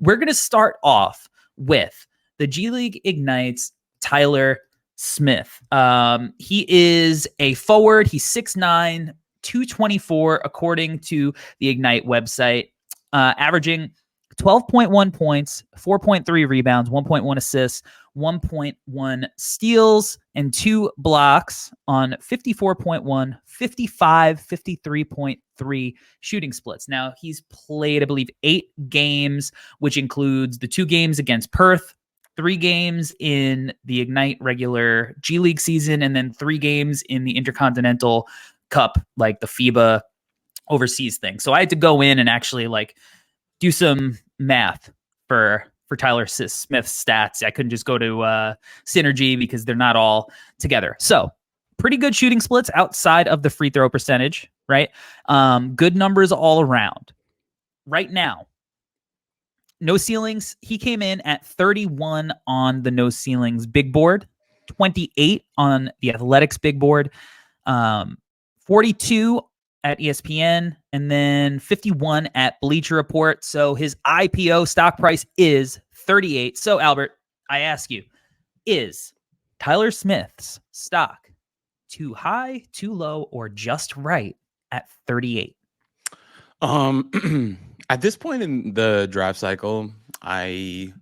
We're going to start off with the G League Ignites Tyler Smith. He is a forward. He's 6'9", 224, according to the Ignite website, averaging 12.1 points, 4.3 rebounds, 1.1 assists, 1.1 steals, and 2 blocks on 54.1, 55, 53.3 shooting splits. Now, he's played, I believe, 8 games, which includes the 2 games against Perth, 3 games in the Ignite regular G League season, and then 3 games in the Intercontinental Cup, like the FIBA overseas thing. So I had to go in and actually do some math for Tyler Smith's stats. I couldn't just go to Synergy because they're not all together. So pretty good shooting splits outside of the free throw percentage, right? Good numbers all around. Right now, no ceilings. He came in at 31 on the no ceilings big board, 28 on the athletics big board, 42 at ESPN, and then 51 at Bleacher Report. So his IPO stock price is 38. So Albert, I ask you, is Tyler Smith's stock too high, too low, or just right at 38? At this point in the draft cycle, I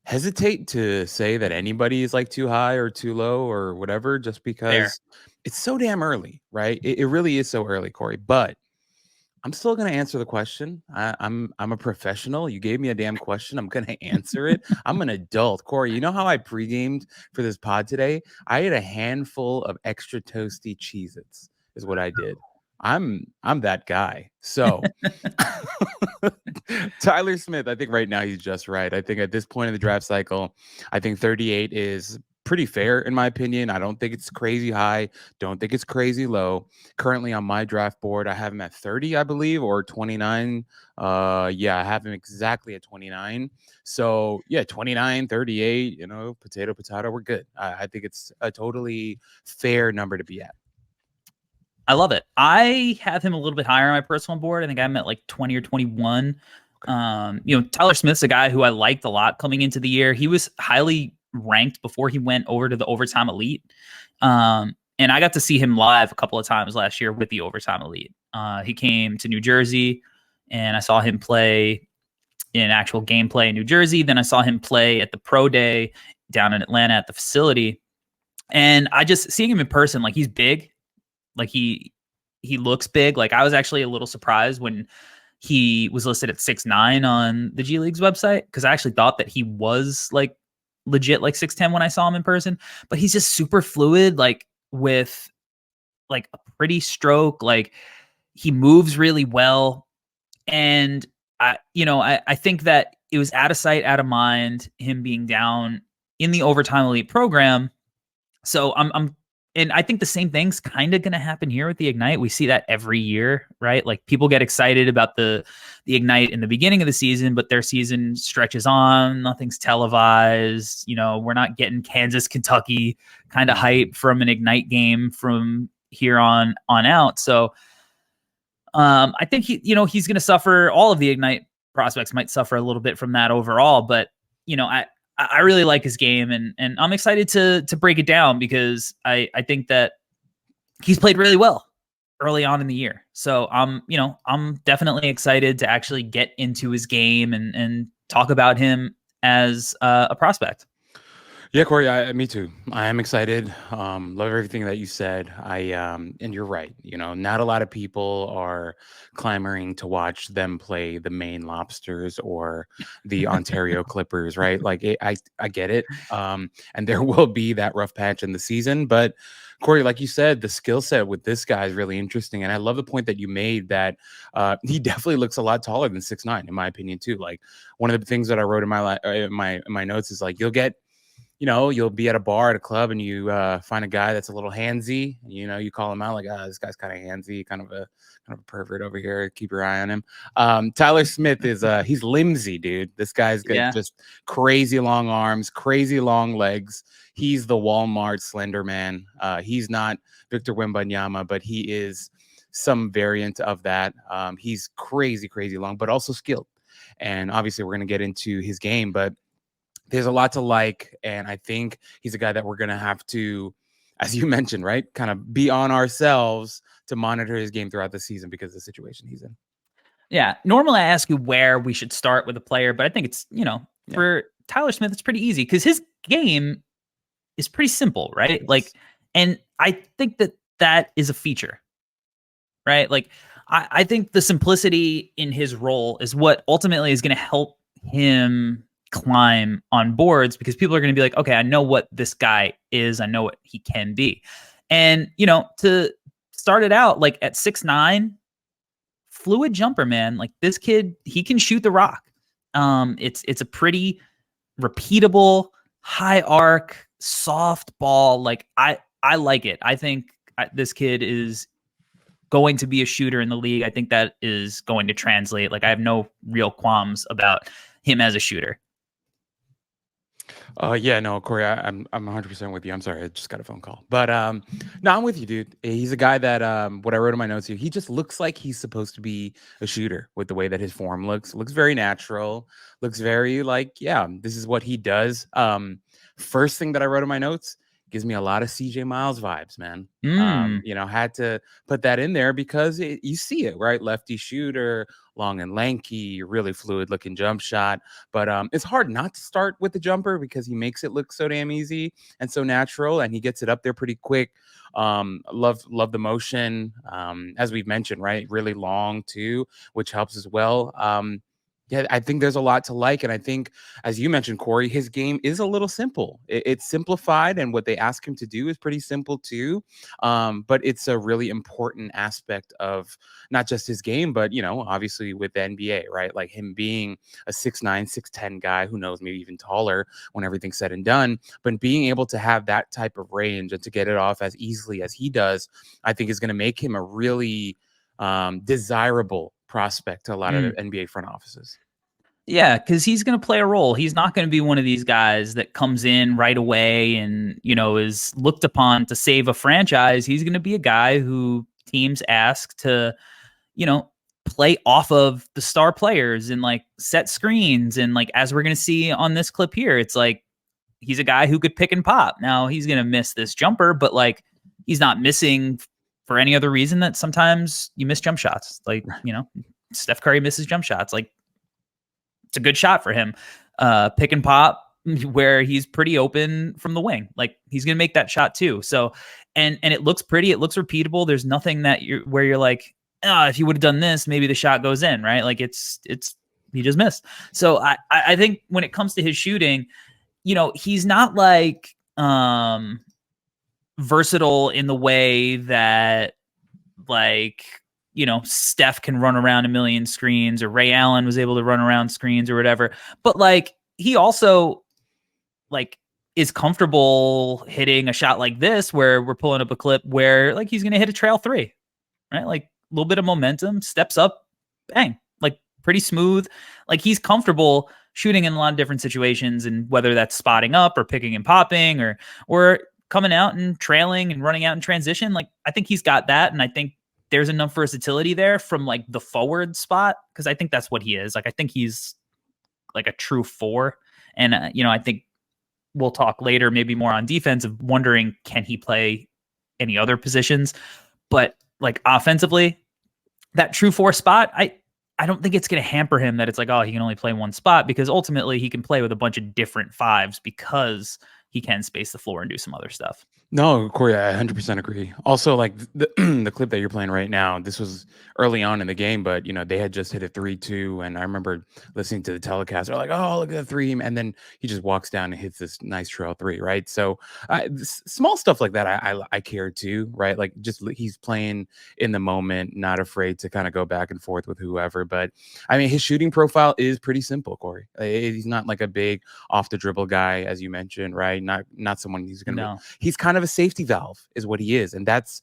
hesitate to say that anybody is too high or too low or whatever, just because it's so damn early, right? It really is so early, Corey. But I'm still going to answer the question. I'm a professional. You gave me a damn question. I'm going to answer it. I'm an adult. Corey, you know how I pre-gamed for this pod today? I had a handful of extra toasty Cheez-Its is what I did. I'm that guy. So Tyler Smith, I think right now he's just right. I think at this point in the draft cycle, I think 38 is pretty fair in my opinion. I don't think it's crazy high. Don't think it's crazy low. Currently on my draft board, I have him at 30, I believe, or 29. Yeah, I have him exactly at 29. So yeah, 29, 38, potato, we're good. I think it's a totally fair number to be at. I love it. I have him a little bit higher on my personal board. I think I'm at 20 or 21. Tyler Smith's a guy who I liked a lot coming into the year. He was highly ranked before he went over to the Overtime Elite. And I got to see him live a couple of times last year with the Overtime Elite. He came to New Jersey, and I saw him play in actual gameplay in New Jersey. Then I saw him play at the Pro Day down in Atlanta at the facility. And I just seeing him in person, he's big. He looks big. I was actually a little surprised when he was listed at 6'9" on the G League's website, because I actually thought that he was legit 6'10" when I saw him in person. But he's just super fluid, with a pretty stroke. He moves really well. And I think that it was out of sight, out of mind, him being down in the Overtime Elite program. So and I think the same thing's kind of going to happen here with the Ignite. We see that every year, right? People get excited about the Ignite in the beginning of the season, but their season stretches on. Nothing's televised. We're not getting Kansas, Kentucky kind of hype from an Ignite game from here on out. So I think he's going to suffer. All of the Ignite prospects might suffer a little bit from that overall, but I really like his game, and I'm excited to break it down, because I think that he's played really well early on in the year. So I'm definitely excited to actually get into his game and talk about him as a prospect. Yeah, Corey, me too. I am excited. Love everything that you said. And you're right. Not a lot of people are clamoring to watch them play the Maine Lobsters or the Ontario Clippers, right? I get it. And there will be that rough patch in the season. But Corey, like you said, the skill set with this guy is really interesting. And I love the point that you made that he definitely looks a lot taller than 6'9", in my opinion, too. One of the things that I wrote in my notes is you'll be at a bar at a club and you find a guy that's a little handsy. You call him out this guy's kind of handsy, kind of a pervert over here. Keep your eye on him. Tyler Smith is he's limsy, dude. This guy's got just crazy long arms, crazy long legs. He's the Walmart Slender Man. He's not Victor Wembanyama, but he is some variant of that. He's crazy long, but also skilled. And obviously, we're going to get into his game, but there's a lot to like. And I think he's a guy that we're going to have to, as you mentioned, right, kind of be on ourselves to monitor his game throughout the season because of the situation he's in. Yeah. Normally I ask you where we should start with a player, but I think it's, Yeah. for Tyler Smith, it's pretty easy because his game is pretty simple, right? Yes. Like, and I think that is a feature, right? Like, I think the simplicity in his role is what ultimately is going to help him climb on boards because people are going to be like, okay, I know what this guy is. I know what he can be. And, to start it out, like at 6'9", fluid jumper, man. Like this kid, he can shoot the rock. It's a pretty repeatable, high arc, soft ball. Like I like it. I think this kid is going to be a shooter in the league. I think that is going to translate. Like I have no real qualms about him as a shooter. Yeah, no, Corey, I'm 100% with you. I'm sorry, I just got a phone call, but no, I'm with you, dude. He's a guy that what I wrote in my notes here, he just looks like he's supposed to be a shooter with the way that his form looks very natural, looks very like, yeah, this is what he does. First thing that I wrote in my notes gives me a lot of CJ Miles vibes, man. Had to put that in there because you see it, right? Lefty shooter, long and lanky, really fluid looking jump shot. But it's hard not to start with the jumper because he makes it look so damn easy and so natural, and he gets it up there pretty quick. Love the motion. As we've mentioned, right? Really long too, which helps as well. Yeah, I think there's a lot to like. And I think, as you mentioned, Corey, his game is a little simple. It's simplified, and what they ask him to do is pretty simple too. But it's a really important aspect of not just his game, but, obviously with the NBA, right? Like him being a 6'9", 6'10" guy, who knows, maybe even taller when everything's said and done. But being able to have that type of range and to get it off as easily as he does, I think is going to make him a really desirable prospect to a lot of the NBA front offices. Yeah, because he's going to play a role. He's not going to be one of these guys that comes in right away and, is looked upon to save a franchise. He's going to be a guy who teams ask to, play off of the star players and like set screens. And like, as we're going to see on this clip here, it's like, he's a guy who could pick and pop. Now he's going to miss this jumper, but like, he's not missing for any other reason that sometimes you miss jump shots. Like, Steph Curry misses jump shots. Like, it's a good shot for him. Pick and pop where he's pretty open from the wing. Like he's going to make that shot too. So, and it looks pretty, it looks repeatable. There's nothing that you're like, if you would have done this, maybe the shot goes in, right? Like it's he just missed. So I think when it comes to his shooting, he's not like versatile in the way that like, Steph can run around a million screens, or Ray Allen was able to run around screens or whatever. But like, he also like is comfortable hitting a shot like this, where we're pulling up a clip where like he's going to hit a trail three, right? Like a little bit of momentum, steps up, bang, like pretty smooth. Like he's comfortable shooting in a lot of different situations, and whether that's spotting up or picking and popping or coming out and trailing and running out in transition. Like I think he's got that. And I think there's enough versatility there from like the forward spot, because I think that's what he is. Like I think he's like a true four, and I think we'll talk later, maybe more on defense, of wondering can he play any other positions. But like offensively, that true four spot, I don't think it's going to hamper him that it's like, oh, he can only play one spot, because ultimately he can play with a bunch of different fives because he can space the floor and do some other stuff. No, Corey, I 100% agree. Also, like the the clip that you're playing right now, this was early on in the game, but they had just hit a 3-2, and I remember listening to the telecast. They're like, "Oh, look at the three," and then he just walks down and hits this nice trail three, right? So, small stuff like that, I care too, right? Like just he's playing in the moment, not afraid to kind of go back and forth with whoever. But I mean, his shooting profile is pretty simple, Corey. He's not like a big off the dribble guy, as you mentioned, right? Not someone who's gonna. No. He's kind of a safety valve is what he is, and that's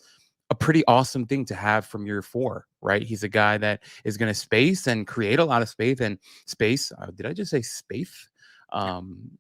a pretty awesome thing to have from your four, right? He's a guy that is going to space and create a lot of space. Did I just say space? I'm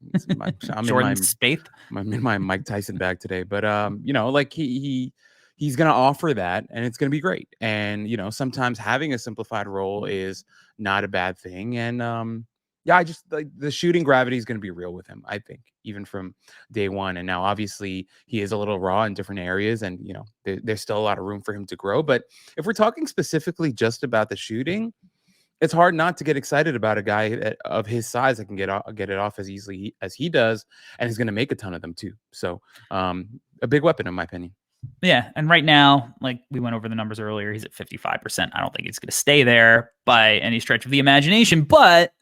Jordan Spaeth. I'm in my Mike Tyson bag today, but like he's going to offer that, and it's going to be great. And sometimes having a simplified role is not a bad thing. And yeah, I just like the shooting gravity is going to be real with him, I think, even from day one. And now, obviously, he is a little raw in different areas, and there's still a lot of room for him to grow. But if we're talking specifically just about the shooting, it's hard not to get excited about a guy of his size that can get it off as easily as he does, and he's going to make a ton of them too. So, a big weapon, in my opinion. Yeah, and right now, like we went over the numbers earlier, he's at 55%. I don't think it's going to stay there by any stretch of the imagination, but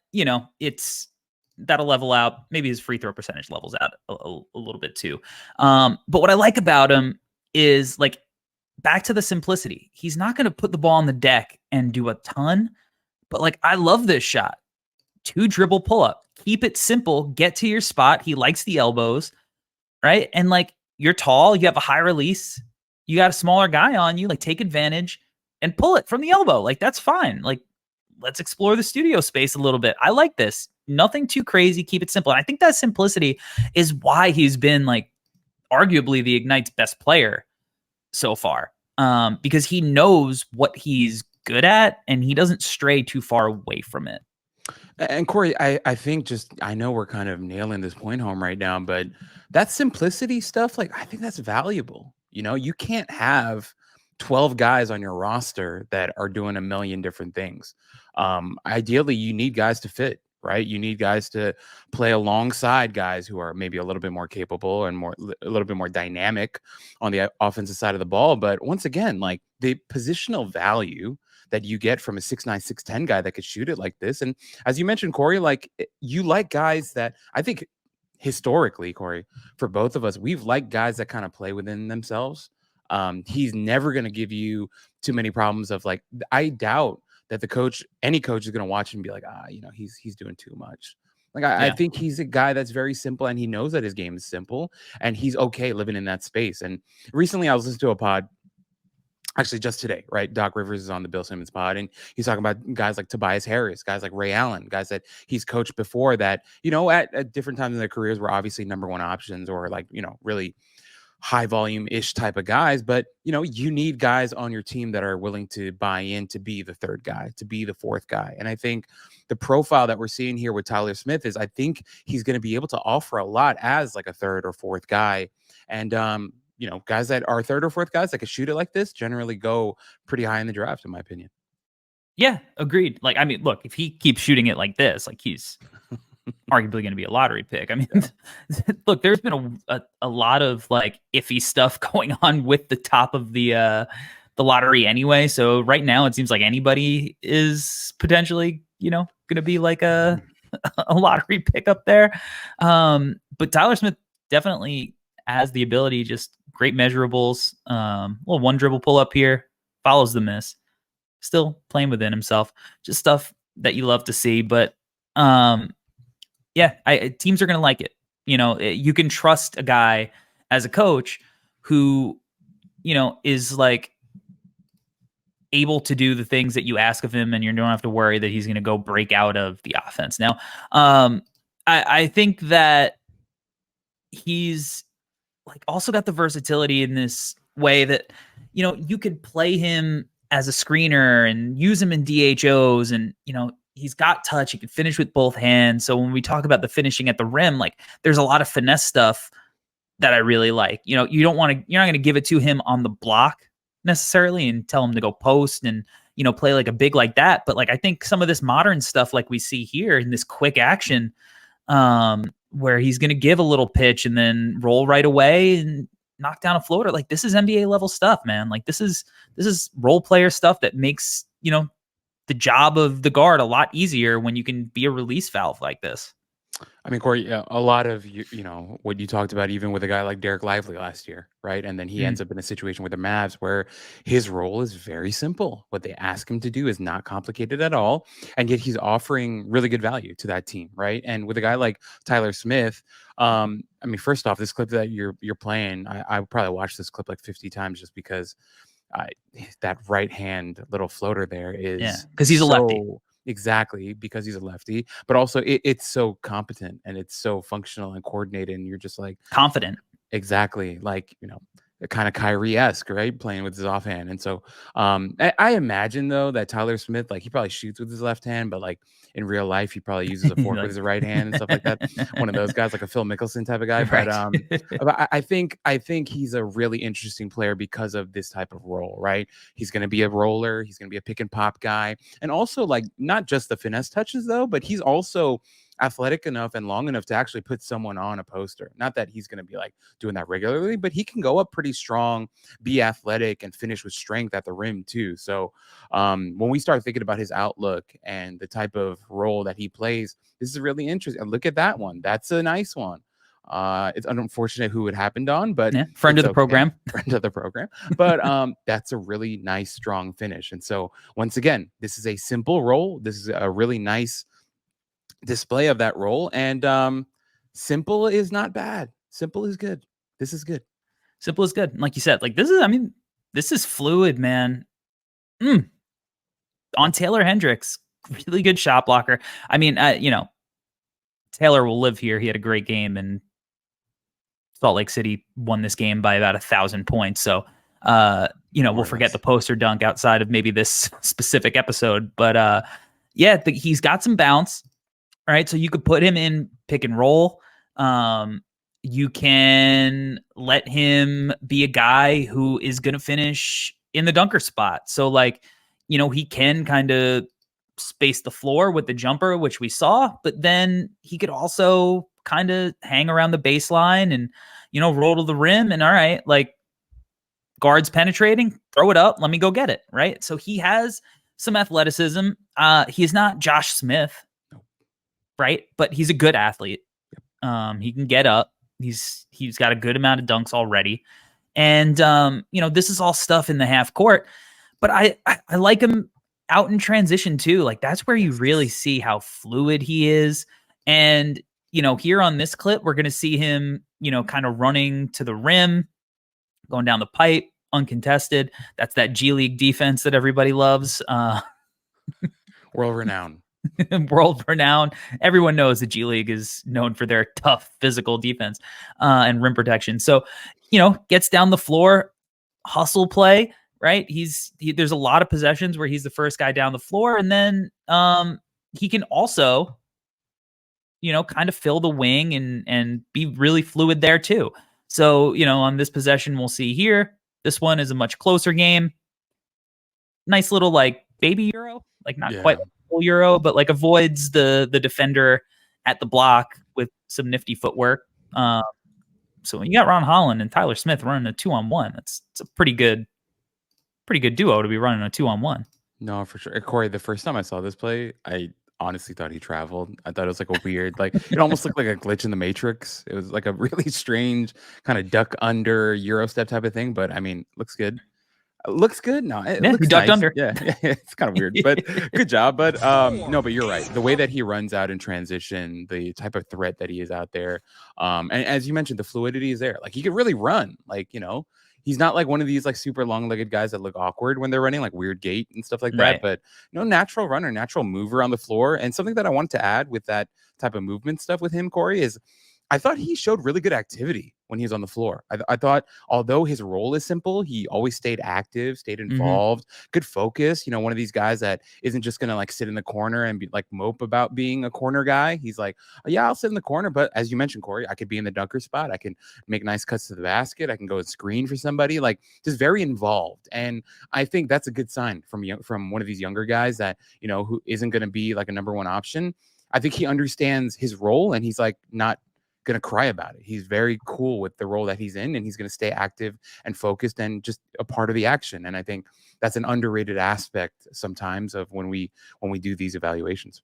it's that'll level out. Maybe his free throw percentage levels out a little bit too. But what I like about him is like back to the simplicity. He's not going to put the ball on the deck and do a ton, but like I love this shot. 2 dribble pull up. Keep it simple. Get to your spot. He likes the elbows, right? And like you're tall, you have a high release, you got a smaller guy on you, like take advantage and pull it from the elbow. Like that's fine. Like let's explore the studio space a little bit. I like this. Nothing too crazy. Keep it simple. And I think that simplicity is why he's been like arguably the Ignite's best player so far. Because he knows what he's good at and he doesn't stray too far away from it. And Corey, I think I know we're kind of nailing this point home right now, but that simplicity stuff, like I think that's valuable. You can't have 12 guys on your roster that are doing a million different things. Ideally, you need guys to fit, right? You need guys to play alongside guys who are maybe a little bit more capable and a little bit more dynamic on the offensive side of the ball. But once again, like the positional value that you get from a 6'9", 6'10" guy that could shoot it like this. And as you mentioned, Corey, like you like guys that I think historically, Corey, for both of us, we've liked guys that kind of play within themselves. He's never going to give you too many problems of like, I doubt that any coach is going to watch and be like, he's doing too much. Like, I think he's a guy that's very simple and he knows that his game is simple and he's okay living in that space. And recently I was listening to a pod, actually just today, right? Doc Rivers is on the Bill Simmons pod and he's talking about guys like Tobias Harris, guys like Ray Allen, guys that he's coached before that, at different times in their careers were obviously number one options or like, really high volume ish type of guys. But, you need guys on your team that are willing to buy in to be the third guy, to be the fourth guy. And I think the profile that we're seeing here with Tyler Smith is I think he's going to be able to offer a lot as like a third or fourth guy. And, guys that are third or fourth guys that can shoot it like this generally go pretty high in the draft, in my opinion. Yeah, agreed. Like, I mean, look, if he keeps shooting it like this, like he's arguably going to be a lottery pick. I mean, look, there's been a lot of like iffy stuff going on with the top of the lottery anyway. So right now it seems like anybody is potentially, going to be like a lottery pick up there. But Tyler Smith definitely has the ability, just great measurables. Little one dribble pull up here, follows the miss, still playing within himself, just stuff that you love to see. But teams are going to like it. You can trust a guy as a coach who, is like able to do the things that you ask of him and you don't have to worry that he's going to go break out of the offense. Now, I think that he's like also got the versatility in this way that, you could play him as a screener and use him in DHOs and, he's got touch. He can finish with both hands. So when we talk about the finishing at the rim, like there's a lot of finesse stuff that I really like. You're not going to give it to him on the block necessarily and tell him to go post and, play like a big like that. But like, I think some of this modern stuff, like we see here in this quick action, where he's going to give a little pitch and then roll right away and knock down a floater. Like this is NBA level stuff, man. Like this is role player stuff that makes, the job of the guard a lot easier when you can be a release valve like this. I mean, Corey, a lot of what you talked about, even with a guy like Derek Lively last year, right? And then he ends up in a situation with the Mavs where his role is very simple. What they ask him to do is not complicated at all, and yet he's offering really good value to that team, right? And with a guy like Tyler Smith, I mean, first off, this clip that you're playing, I would probably watch this clip like 50 times just because that right hand little floater there is because he's a lefty. Exactly, because he's a lefty, but also it's so competent and it's so functional and coordinated, and you're just like confident. Exactly, like kind of Kyrie-esque, right? Playing with his offhand. And so I imagine though that Tyler Smith, like he probably shoots with his left hand, but like in real life, he probably uses a fork with Like, his right hand and stuff like that. One of those guys, like a Phil Mickelson type of guy. But right. I think he's a really interesting player because of this type of role, right? He's going to be a roller. He's going to be a pick and pop guy, and also like not just the finesse touches though, but he's also athletic enough and long enough to actually put someone on a poster. Not that he's going to be like doing that regularly, but he can go up pretty strong, be athletic, and finish with strength at the rim too. So when we start thinking about his outlook and the type of role that he plays, this is really interesting. And look at that one. That's a nice one. It's unfortunate who it happened on, but Yeah, friend of it's the okay. program. Friend of the program. But that's a really nice, strong finish. And so once again, this is a simple role. This is a really nice display of that role. And simple is not bad. Simple is good. This is good. Simple is good. Like you said, like this is fluid, man. On Taylor Hendricks, really good shot blocker. I mean, Taylor will live here. He had a great game, and Salt Lake City won this game by about 1,000 points. So, we'll forget the poster dunk outside of maybe this specific episode. But he's got some bounce. All right, so you could put him in pick and roll. You can let him be a guy who is going to finish in the dunker spot. So, like, he can kind of space the floor with the jumper, which we saw, but then he could also kind of hang around the baseline and, roll to the rim. And all right, like, guards penetrating, throw it up, let me go get it. Right. So he has some athleticism. He's not Josh Smith, right? But he's a good athlete. He can get up. He's got a good amount of dunks already. And this is all stuff in the half court, but I like him out in transition too. Like, that's where you really see how fluid he is. And, here on this clip, we're going to see him, kind of running to the rim, going down the pipe, uncontested. That's that G League defense that everybody loves. World renowned. World renowned. Everyone knows the G League is known for their tough physical defense and rim protection. So, gets down the floor, hustle play, right? There's a lot of possessions where he's the first guy down the floor, and then he can also, kind of fill the wing and be really fluid there too. So, on this possession, we'll see here, this one is a much closer game. Nice little like baby Euro, like not quite full Euro, but like avoids the defender at the block with some nifty footwork. So when you got Ron Holland and Tyler Smith running a 2-on-1, it's a pretty good duo to be running a 2-on-1. No, for sure. Corey, the first time I saw this play, I honestly thought he traveled. I thought it was like a weird, like it almost looked like a glitch in the Matrix. It was like a really strange kind of duck under Euro step type of thing. But I mean, looks good. Looks good. No, it looks he ducked nice. under. Yeah, it's kind of weird, but good job. But no, but you're right. The way that he runs out in transition, the type of threat that he is out there, and as you mentioned, the fluidity is there. Like he could really run. Like he's not like one of these like super long-legged guys that look awkward when they're running, like weird gait and stuff like that. Right. But natural runner, natural mover on the floor. And something that I wanted to add with that type of movement stuff with him, Corey, is I thought he showed really good activity when he was on the floor. I thought, although his role is simple, he always stayed active, stayed involved, good focus. One of these guys that isn't just going to like sit in the corner and be like mope about being a corner guy. He's like, oh, yeah, I'll sit in the corner. But as you mentioned, Corey, I could be in the dunker spot. I can make nice cuts to the basket. I can go and screen for somebody, like just very involved. And I think that's a good sign from one of these younger guys that, who isn't going to be like a number one option. I think he understands his role and he's like not going to cry about it. He's very cool with the role that he's in, and he's going to stay active and focused and just a part of the action. And I think that's an underrated aspect sometimes of when we do these evaluations.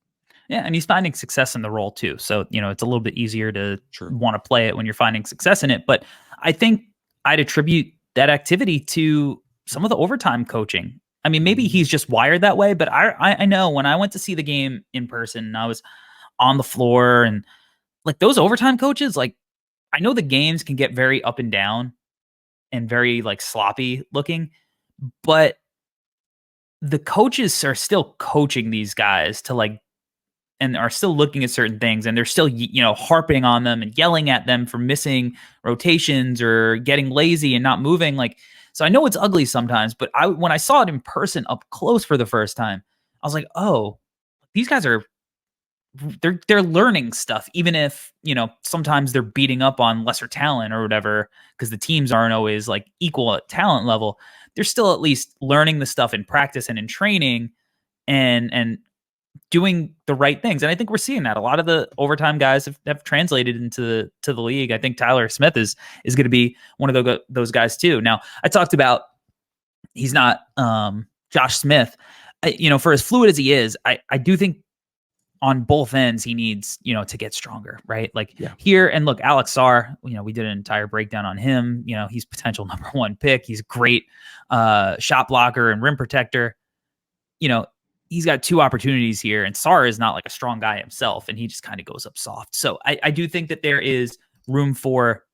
Yeah, and he's finding success in the role too. So, it's a little bit easier to want to play it when you're finding success in it. But I think I'd attribute that activity to some of the overtime coaching. I mean, maybe he's just wired that way, but I know when I went to see the game in person and I was on the floor and like those overtime coaches, like I know the games can get very up and down and very like sloppy looking, but the coaches are still coaching these guys to like and are still looking at certain things, and they're still, harping on them and yelling at them for missing rotations or getting lazy and not moving. Like, so I know it's ugly sometimes, but when I saw it in person up close for the first time, I was like, oh, these guys they're learning stuff, even if, sometimes they're beating up on lesser talent or whatever, because the teams aren't always like equal at talent level. They're still at least learning the stuff in practice and in training, and doing the right things. And I think we're seeing that a lot of the overtime guys have translated into the league. I think Tyler Smith is going to be one of those guys too. Now, I talked about he's not Josh Smith, for as fluid as he is, I do think on both ends he needs, to get stronger, right? Like here, and look, Alex Sarr, we did an entire breakdown on him. He's potential number 1 pick. He's a great shot blocker and rim protector. He's got 2 opportunities here, and Sarr is not like a strong guy himself, and he just kind of goes up soft. So I do think that there is room for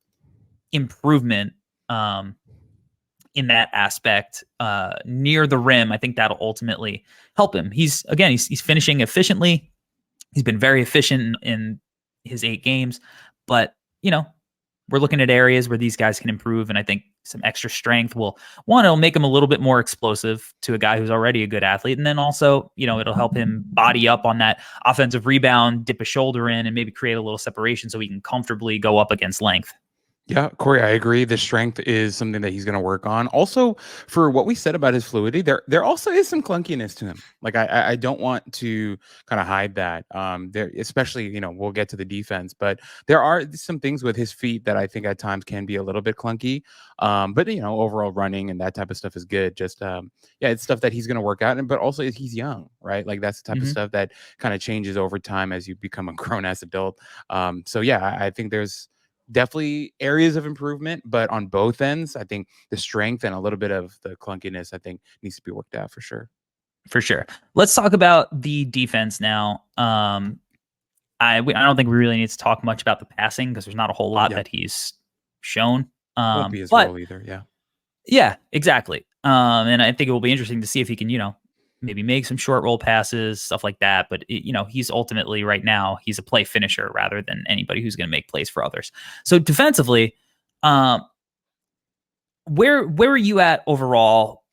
improvement in that aspect near the rim. I think that'll ultimately help him. He's finishing efficiently. He's been very efficient in his 8 games, but we're looking at areas where these guys can improve. And I think some extra strength it'll make him a little bit more explosive to a guy who's already a good athlete. And then also, it'll help him body up on that offensive rebound, dip a shoulder in, and maybe create a little separation so he can comfortably go up against length. Yeah, Corey, I agree. The strength is something that he's going to work on. Also, for what we said about his fluidity, there also is some clunkiness to him. Like I don't want to kind of hide that. There, especially, we'll get to the defense, but there are some things with his feet that I think at times can be a little bit clunky. But overall running and that type of stuff is good. Just it's stuff that he's going to work out, but also he's young, right? Like that's the type of stuff that kind of changes over time as you become a grown ass adult. I think there's definitely areas of improvement, but on both ends, I think the strength and a little bit of the clunkiness, I think, needs to be worked out for sure. For sure. Let's talk about the defense now. I don't think we really need to talk much about the passing because there's not a whole lot that he's shown. Won't be his role either. Yeah. Yeah, exactly. And I think it will be interesting to see if he can, maybe make some short roll passes, stuff like that. But he's ultimately right now, he's a play finisher rather than anybody who's going to make plays for others. So defensively, where are you at overall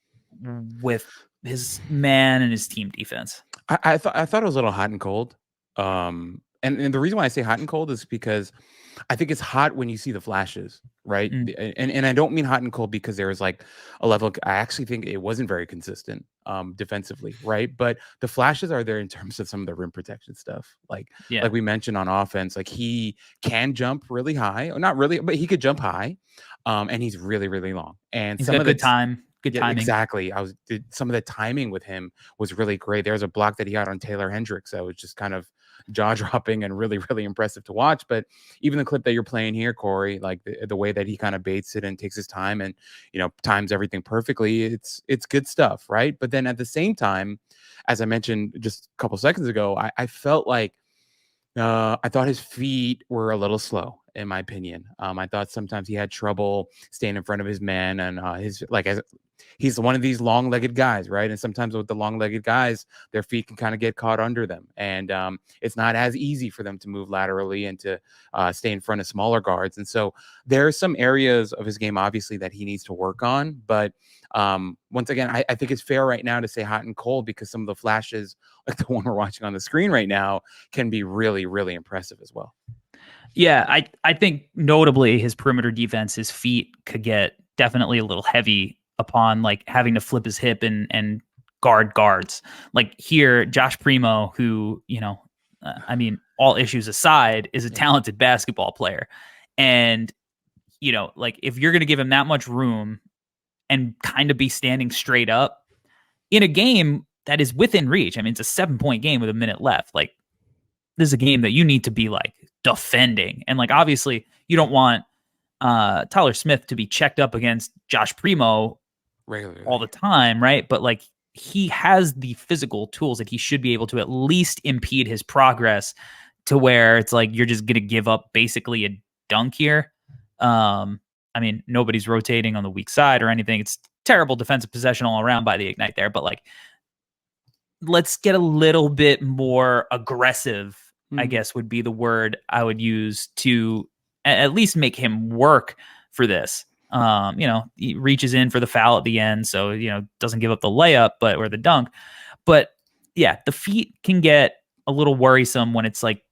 with his man and his team defense? I thought it was a little hot and cold. And the reason why I say hot and cold is because I think it's hot when you see the flashes, right? And I don't mean hot and cold because there was like a level. I actually think it wasn't very consistent defensively, right? But the flashes are there in terms of some of the rim protection stuff. Like we mentioned on offense, like he can jump really high, or not really, but he could jump high. And he's really, really long. And he's got good timing. Exactly. Some of the timing with him was really great. There's a block that he had on Taylor Hendricks that was just kind of jaw-dropping and really, really impressive to watch. But even the clip that you're playing here, Corey, like the way that he kind of baits it and takes his time and times everything perfectly, it's good stuff, right? But then at the same time, as I mentioned just a couple seconds ago, I felt like I thought his feet were a little slow, in my opinion. I thought sometimes he had trouble staying in front of his man, and he's one of these long-legged guys, right? And sometimes with the long-legged guys, their feet can kind of get caught under them, and it's not as easy for them to move laterally and to stay in front of smaller guards. And so there are some areas of his game, obviously, that he needs to work on. But once again, I think it's fair right now to say hot and cold because some of the flashes, like the one we're watching on the screen right now, can be really, really impressive as well. Yeah, I think notably his perimeter defense, his feet could get definitely a little heavy upon like having to flip his hip and guards. Like here, Josh Primo, who, all issues aside, is a talented basketball player. And, like if you're going to give him that much room and kind of be standing straight up in a game that is within reach. I mean, it's a 7-point game with a minute left. Like this is a game that you need to be like defending. And like, obviously you don't want Tyler Smith to be checked up against Josh Primo regularly all the time. Right. But like he has the physical tools that he should be able to at least impede his progress to where it's like, you're just going to give up basically a dunk here. I mean, nobody's rotating on the weak side or anything. It's terrible defensive possession all around by the Ignite there, but like let's get a little bit more aggressive, I Mm. guess would be the word I would use to at least make him work for this. He reaches in for the foul at the end, so doesn't give up the layup, or the dunk. But yeah, the feet can get a little worrisome when it's like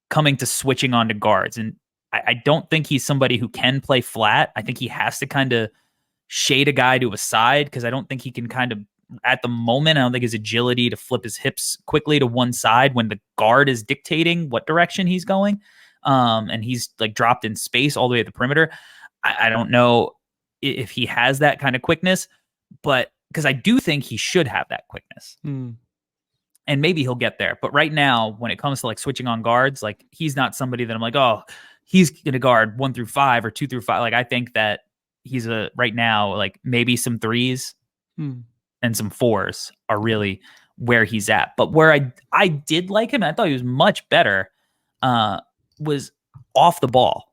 coming to switching onto guards. And I don't think he's somebody who can play flat. I think he has to kind of shade a guy to a side, because I don't think he can kind of, at the moment, I don't think his agility to flip his hips quickly to one side when the guard is dictating what direction he's going. And he's like dropped in space all the way at the perimeter. I don't know if he has that kind of quickness, but because I do think he should have that quickness. And maybe he'll get there. But right now, when it comes to like switching on guards, like he's not somebody that I'm like, oh, he's going to guard 1 through 5 or 2 through 5. Like I think that he's right now, like maybe some 3s and some 4s are really where he's at. But where I did like him, I thought he was much better, was off the ball.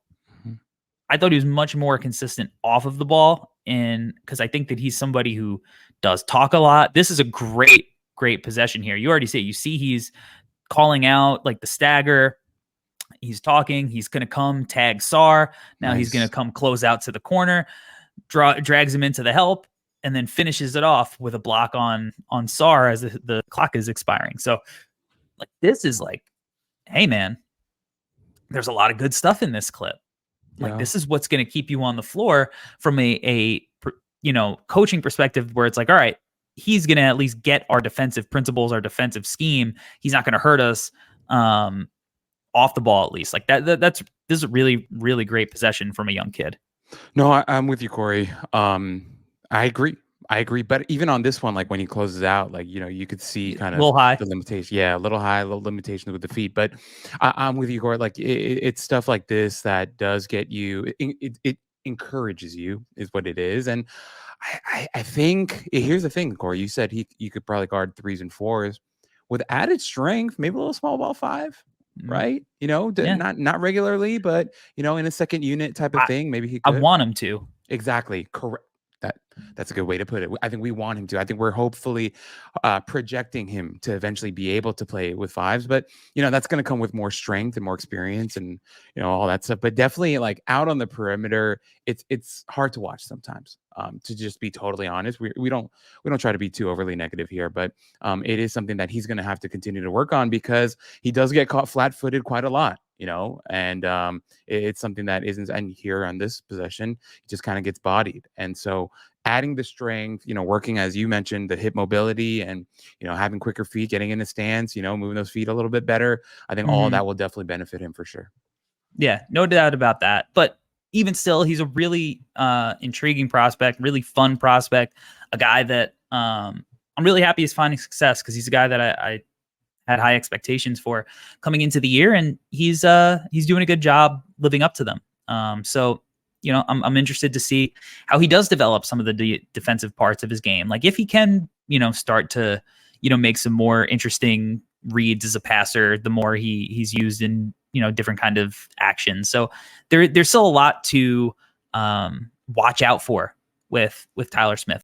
I thought he was much more consistent off of the ball, and because I think that he's somebody who does talk a lot. This is a great possession here. You already see it. You see he's calling out like the stagger. He's talking. He's going to come tag Sarr. Now Nice. He's going to come close out to the corner, drags him into the help, and then finishes it off with a block on Sarr as the clock is expiring. So like this is like, hey man, there's a lot of good stuff in this clip. Like this is what's going to keep you on the floor from a coaching perspective, where it's like, all right, he's going to at least get our defensive principles, our defensive scheme. He's not going to hurt us off the ball, at least. Like this is a really, really great possession from a young kid. No, I'm with you, Corey. I agree. But even on this one, like when he closes out, like, you could see kind of a little high. The limitation. Yeah, a little high, a little limitation with the feet. But I'm with you, Corey. Like it's stuff like this that does get you, it encourages you, is what it is. And I think here's the thing, Corey. You said you could probably guard 3s and 4s with added strength, maybe a little small ball 5. Right. Not regularly, but in a second unit type of thing, maybe he could. I want him to. Exactly. Correct. That's a good way to put it. I think we want him to. I think we're hopefully projecting him to eventually be able to play with 5s, but that's going to come with more strength and more experience and all that stuff. But definitely, like out on the perimeter, it's hard to watch sometimes. To just be totally honest, we don't try to be too overly negative here, but it is something that he's going to have to continue to work on, because he does get caught flat-footed quite a lot. And it's something that isn't, and here on this possession, he just kind of gets bodied. And so adding the strength, working, as you mentioned, the hip mobility and, having quicker feet, getting in the stance, moving those feet a little bit better. I think all of that will definitely benefit him for sure. Yeah, no doubt about that. But even still, he's a really intriguing prospect, really fun prospect, a guy that I'm really happy he's finding success, because he's a guy that I had high expectations for coming into the year, and he's doing a good job living up to them. So I'm interested to see how he does develop some of the defensive parts of his game. Like if he can, start to, make some more interesting reads as a passer, the more he's used in, different kind of actions. So there's still a lot to watch out for with Tyler Smith.